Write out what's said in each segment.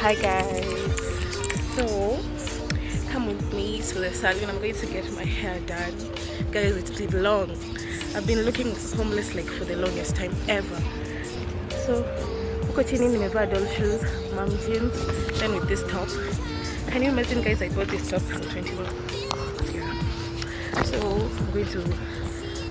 Hi guys, so come with me to the salon. I'm going to get my hair done. Guys, it's been long. I've been looking homeless like for the longest time ever. So huko chini nimevaa doll shoes, mom jeans, then with this top. Can you imagine guys, I bought this top for 21. Yeah. So I'm going to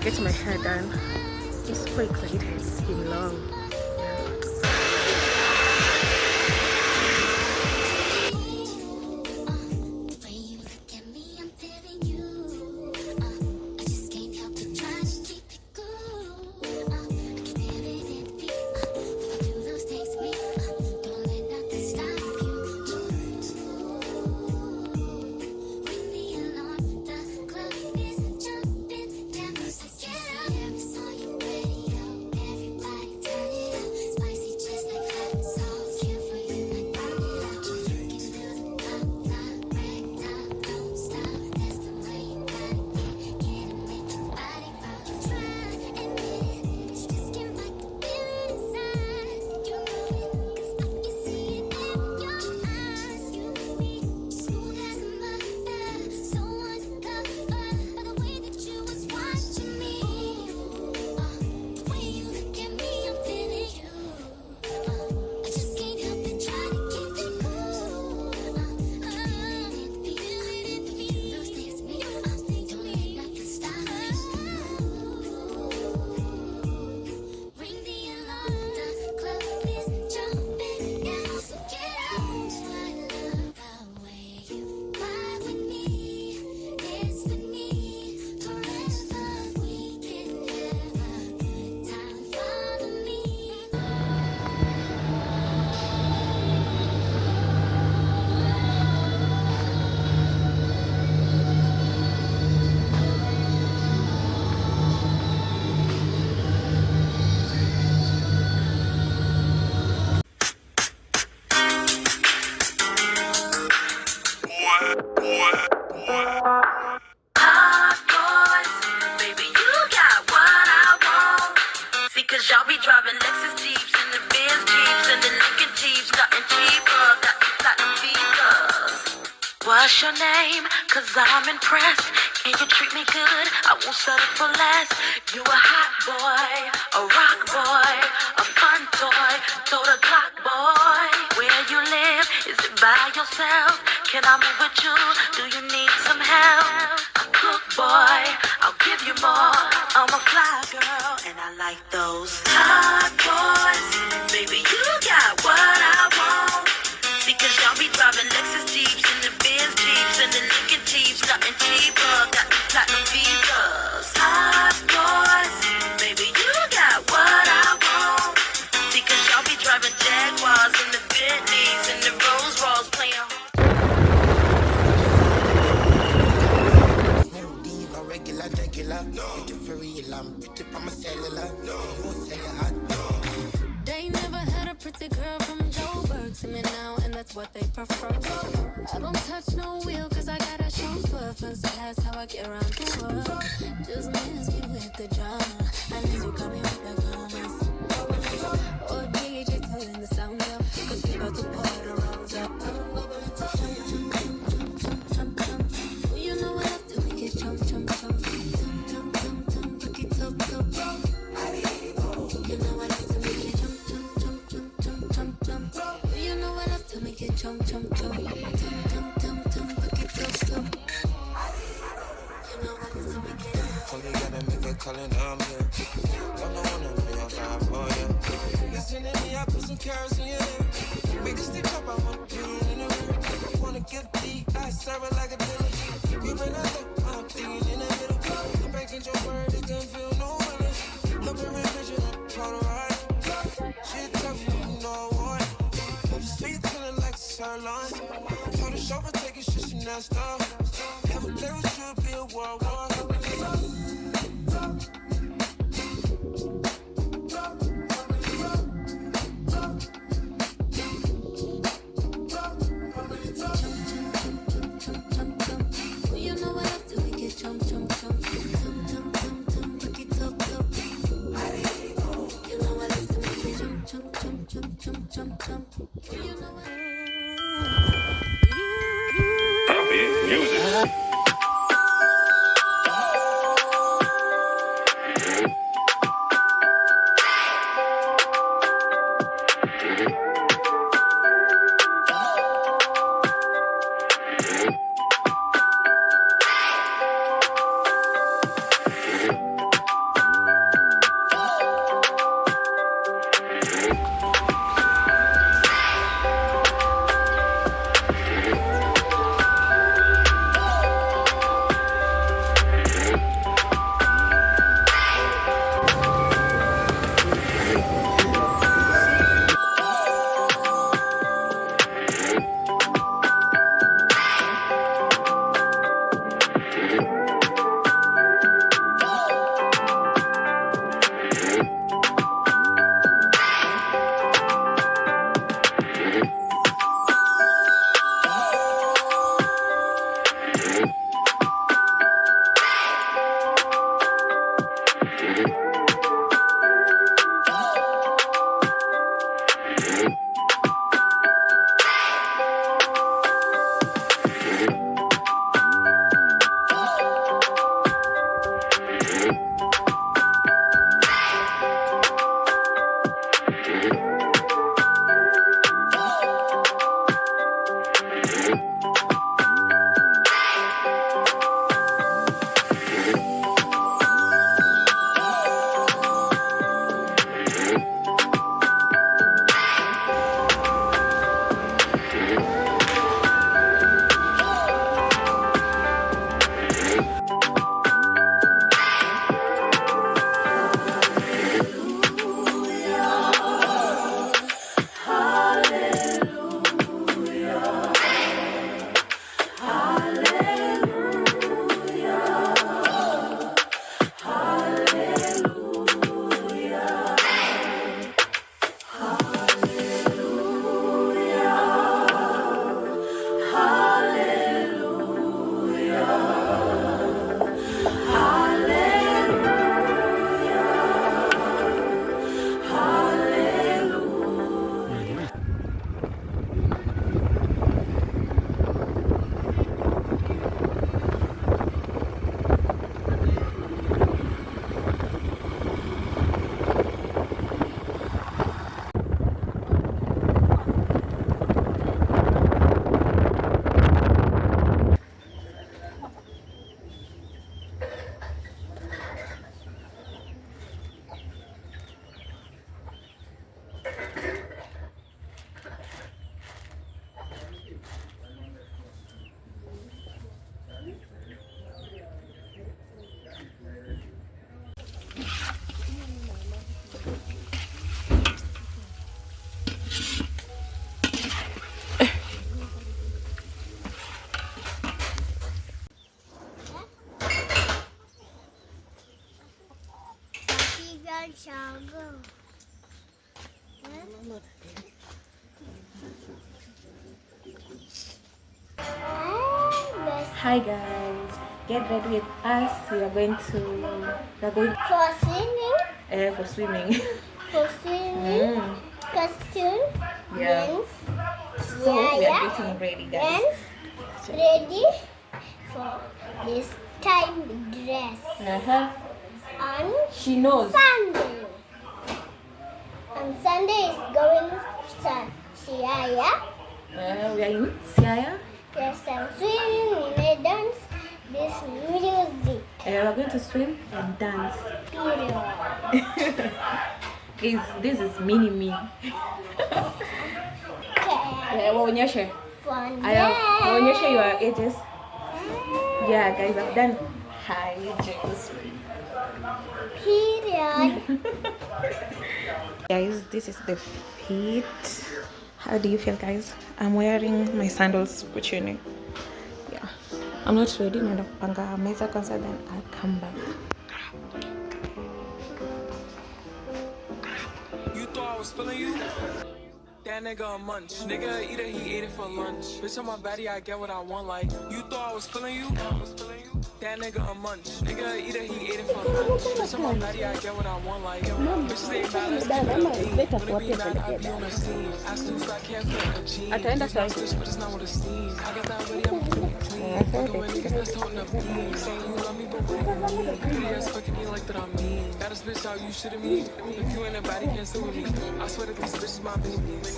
get my hair done. I'm super excited. It's been long. Cause y'all be driving Lexus Jeeps and the Benz Jeeps and the Lincoln Jeeps, nothing cheaper, got the platinum features. What's your name? Cause I'm impressed. Can you treat me good? I won't settle for less. You a hot boy, a rock boy, a fun toy, total clock boy. Where you live? Is it by yourself? Can I move with you? Do you need some help? A cook boy, I'll give you more. I'm a fly girl and I like those hot boys. Baby, you got what I want. Because y'all be driving Lexus Jeeps and the Benz Jeeps and the Lincoln Jeeps, nothing cheaper, got the platinum features. Hot boys, baby, you got what I want. Because y'all be driving Jaguars and the Bentleys and the Rolls Royce playing. They never had a pretty girl from Joburg to me now, and that's what they prefer. I don't touch no wheel cause I got a chauffeur. Fancy that's how I get around the world. Just miss me with the drama. I need you coming with my promise. Oh, DJ telling the sound up, cause we about to pour the rounds up. Jump, jump. You know what I have to make it jump. Pick it up. You know what I have to make it jump. You know what I have to make it jump. Pick it up. You know what I have to make it. Only gotta make a call and I'm here. Don't know when I'm real vibe, oh yeah. Listen to me, I put some carrots in your hair. Make a stick up, I want to in the rear. Wanna get deep, I serve it like a dealer. You bring us up, I'm thinking in the middle. I'm breaking your word, it don't feel no willing. Look at vision, I'm proud of right. Shit tough, you know what. I'm sweet, feeling like sirloin. Told the chauffeur, take it, shit, she not stop. Never play with you, be a world war. You know what I have to make it jump. Pick it up. You know what I have to make it jump. You know what? Hi guys, get ready with us. We are going For swimming. for swimming. For swimming. Costume. Yeah. Dance. So we are getting ready, guys. Dance. Ready for this time dress. On She knows. Sunday. On Sunday is going to Siaya. We are in Siaya. Yes, I'm swimming, we may dance this music. We are going to swim and dance. Period. This is mini me. Okay. Waonyeshe. Fun Waonyeshe your ages. Yeah, guys, I've done high ages. Period. Guys, this is the feet. How do you feel, guys? I'm wearing my sandals for tuning. Yeah, I'm not ready. Naenda kupanga meza kwanza, then I'll come back. You thought I was feeling you? That nigga a munch. Nigga eat it, he ate it for lunch. Bitch on my body, I get what I want. Like, you thought I was feeling you? That nigga a munch. Nigga eat it, he ate it for lunch. Bitch on my body, I get what I want. Like, bitches ain't mad, let's keep it clean. When it be mad, I be on the scene. I still fat, can't fit in jeans. Ataenda It's my switch, but it's not what it seems. I got that ready, I'm pretty clean. Fucking with niggas that's holding up beams. Saying you love me, but what do you mean? Pretty ass fucking me like that I'm mean. That is bitch how you shitting me. If you ain't a body, can't sit with me. I swear that these bitches my babies.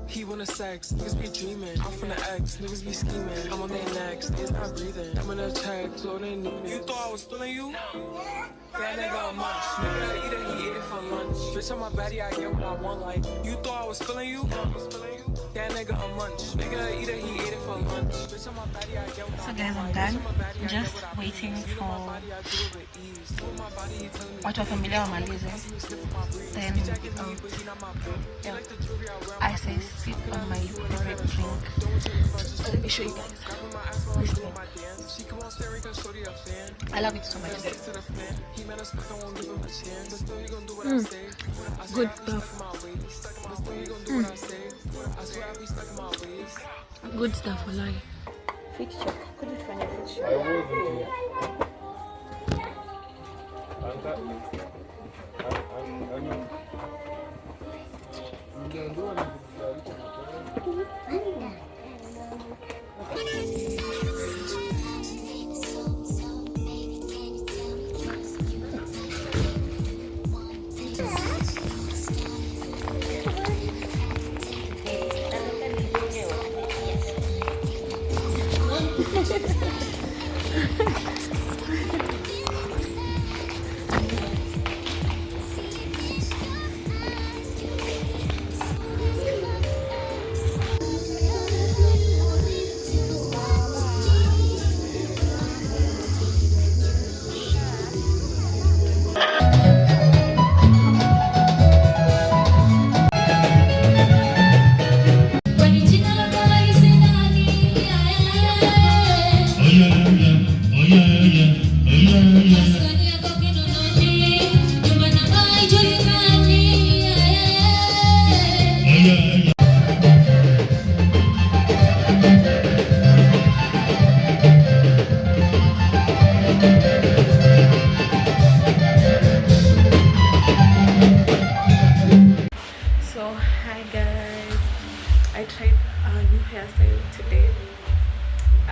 He wanna sex, niggas be dreaming. I'm from the X, niggas be scheming. I'm on their necks, niggas not breathing. I'm in a check, so they need me. You thought I was feeling you? That nigga a munch. Nigga eat it, he ate it for lunch. Bitch on my body, I get what I want. Like, you thought I was feeling you? That nigga a munch. Nigga eat it, he ate it for lunch. Bitch on my body, I get what I want. So guys, I'm done. Just waiting for watu wa familia wamalize. Then yeah, I say sip on my favorite drink. Let me show you guys. This drink. I love it so much. Good stuff. Good stuff, wallahi. Fit check. Couldn't find a fit check. I tried a new hairstyle today. I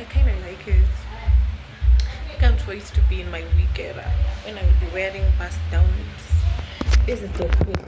kind of like it. I can't wait to be in my wig era when I will be wearing bust downs. This is the fit.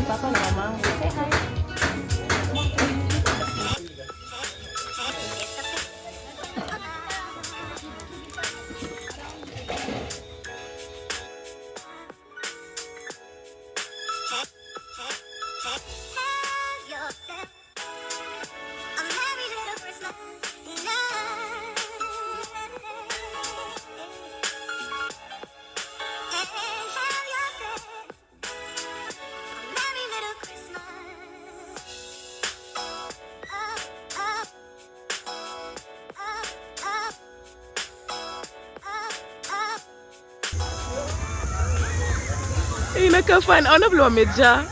Papa na mama. Say hi. Inakafanya ona vile wamejaa.